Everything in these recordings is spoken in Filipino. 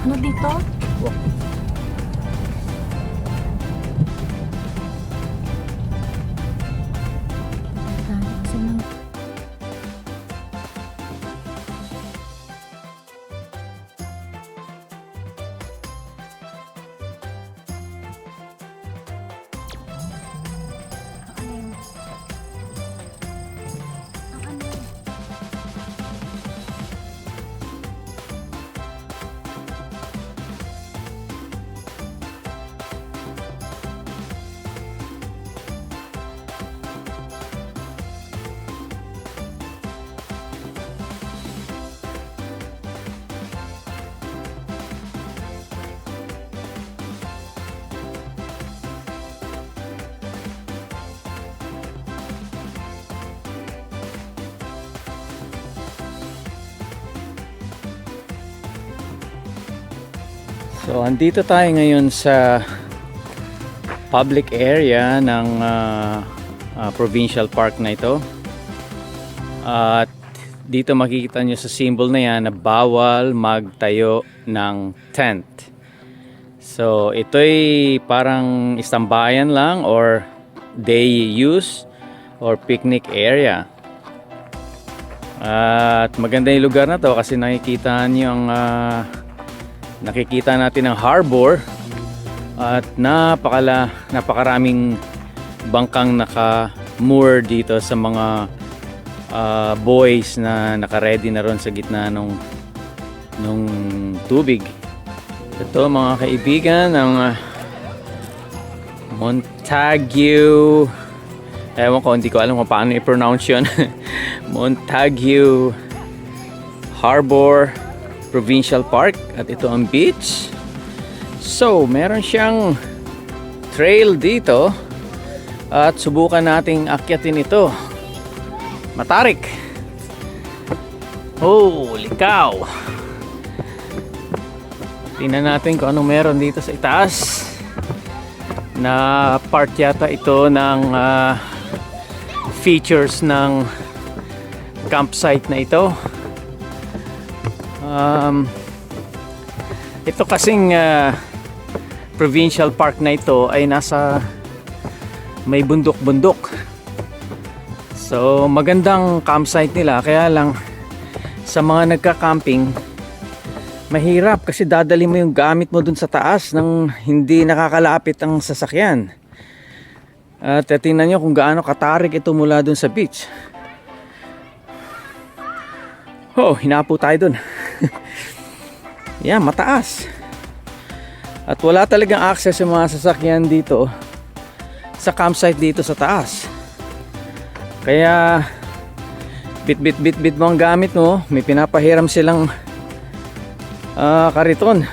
Ano dito? So, andito tayo ngayon sa public area ng provincial park na ito. At dito makikita nyo sa symbol na yan na bawal magtayo ng tent. So, ito'y parang istambayan lang or day use or picnic area. At maganda yung lugar na to kasi nakikita natin ang Harbour at napakaraming bangkang naka-moor dito sa mga buoys na naka-ready na ron sa gitna nung tubig. Ito mga kaibigan ang Montague, ewan ko, hindi ko alam kung paano i-pronounce yun. Montague Harbour Provincial Park, at ito ang beach. So meron siyang trail dito at subukan nating akyatin ito. Matarik. Oh, likaw. Tingnan natin kung anong meron dito sa itaas. Na part yata ito ng features ng campsite na ito. Ito kasing provincial park na ito ay nasa may bundok-bundok. So magandang campsite nila, kaya lang sa mga nagka-camping mahirap kasi dadali mo yung gamit mo dun sa taas nang hindi nakakalapit ang sasakyan. At tingnan nyo kung gaano katarik ito mula dun sa beach. Oh, hinapo tayo dun. Yan, mataas. At wala talagang access yung mga sasakyan dito sa campsite dito sa taas. Kaya bit mo ang gamit mo. May pinapahiram silang kariton,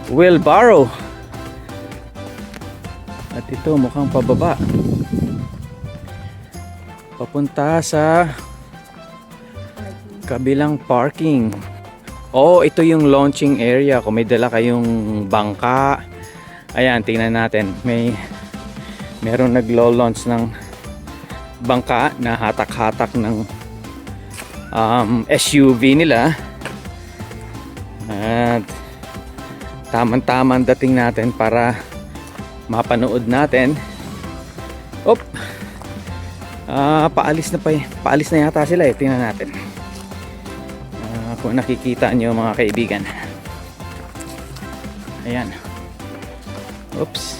wheelbarrow. At ito mukhang pababa papunta sa kabilang parking. Oh, ito yung launching area. Kung may dala kayong bangka, ayan, tingnan natin. Meron naglo-launch ng bangka na hatak-hatak ng SUV nila. At tamang-tamang dating natin para mapanood natin. Op! Paalis na yata sila eh. Tingnan natin. Kung nakikita nyo mga kaibigan. Ayan. Oops.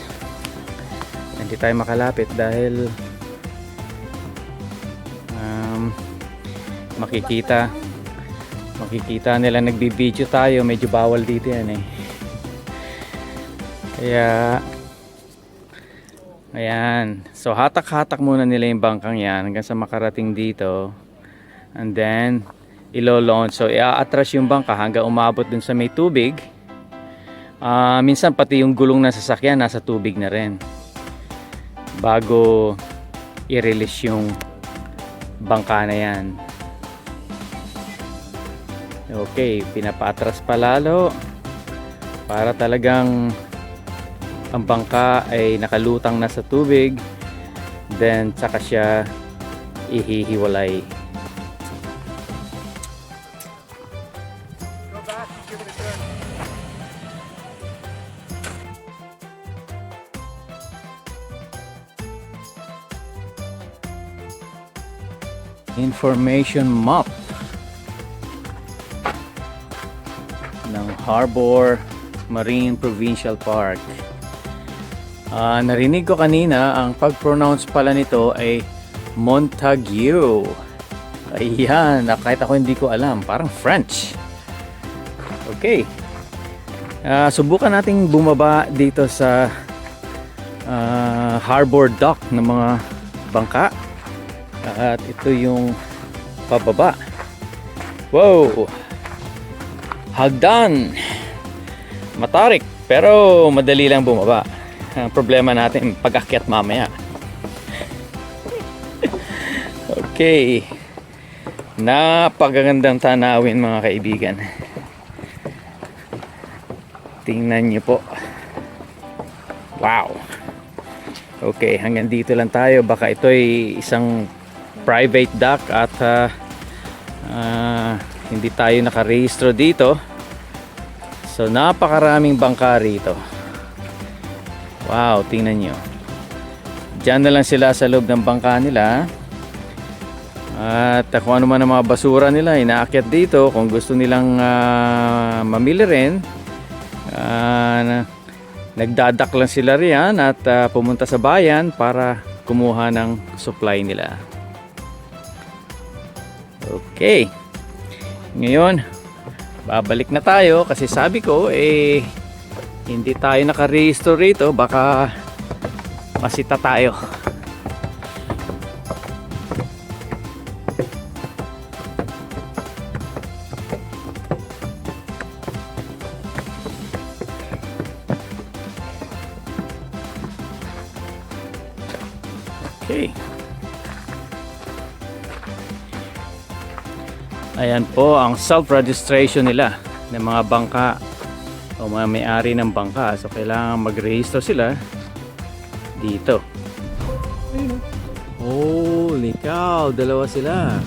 Hindi tayo makalapit dahil makikita nila nagbibideo tayo. Medyo bawal dito yan eh. Kaya ayan. So hatak-hatak muna nila yung bangkang yan hanggang sa makarating dito. And then ilo-launch. So i-atras yung bangka hanggang umabot dun sa may tubig. Minsan pati yung gulong na sasakyan nasa tubig na rin bago i-release yung bangka na yan. Okay, pinapatras pa lalo para talagang ang bangka ay nakalutang na sa tubig, then saka siya ihihiwalay. Information map ng Harbour Marine Provincial Park. Narinig ko kanina ang pag-pronounce pala nito ay Montague. Ayan, kahit ako hindi ko alam, parang French. Okay, subukan nating bumaba dito sa harbor dock ng mga bangka. At ito yung pababa. Wow! Hagdan! Matarik, pero madali lang bumaba. Ang problema natin, pag-akyat mamaya. Okay. Napakagandang tanawin mga kaibigan. Tingnan nyo po. Wow! Okay, hanggang dito lang tayo. Baka ito ay isang private dock at hindi tayo nakarehistro dito. So napakaraming bangka rito. Wow, tingnan nyo. Diyan na lang sila sa loob ng bangka nila. At kung ano man ang mga basura nila, inaakyat dito. Kung gusto nilang mamili rin, nagdadak lang sila riyan at pumunta sa bayan para kumuha ng supply nila. Okay. Ngayon, babalik na tayo kasi sabi ko hindi tayo nakarehistro rito, baka masita tayo. Okay. Ayan po ang self-registration nila ng mga bangka o mga may-ari ng bangka. So kailangan mag-register sila dito. Holy cow, dalawa sila.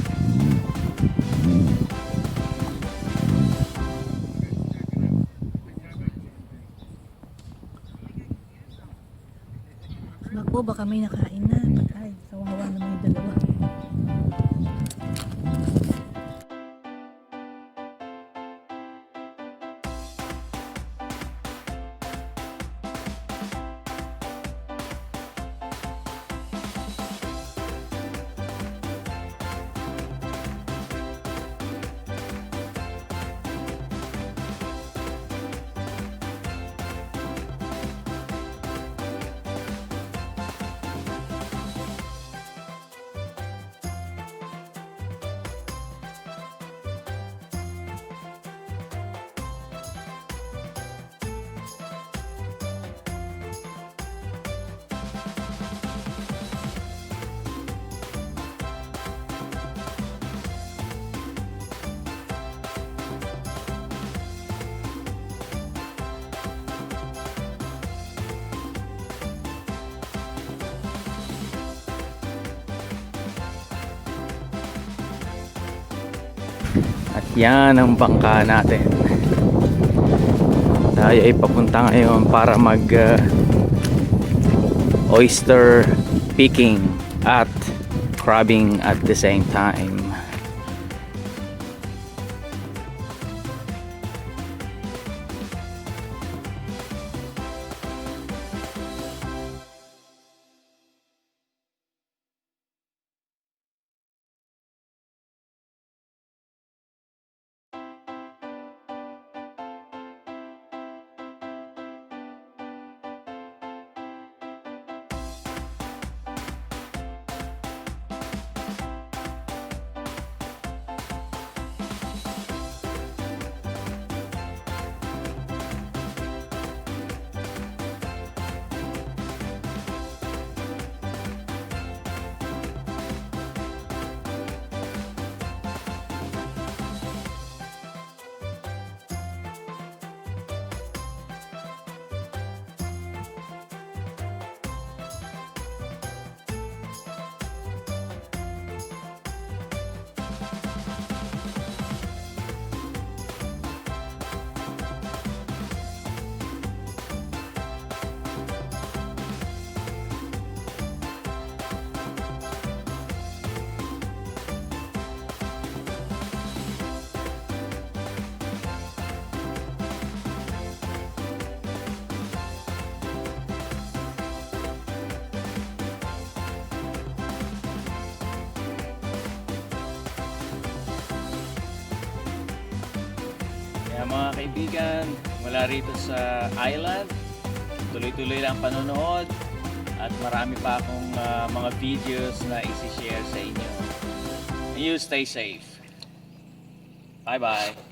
Naku, baka may nakain na. Patay, kawawa na may dalawa. At yan ang bangka natin. Tayo ay papunta ngayon para mag oyster picking at crabbing at the same time. Kaya mga kaibigan, mula rito sa island, tuloy-tuloy lang panonood at marami pa akong mga videos na isi-share sa inyo. You stay safe. Bye-bye.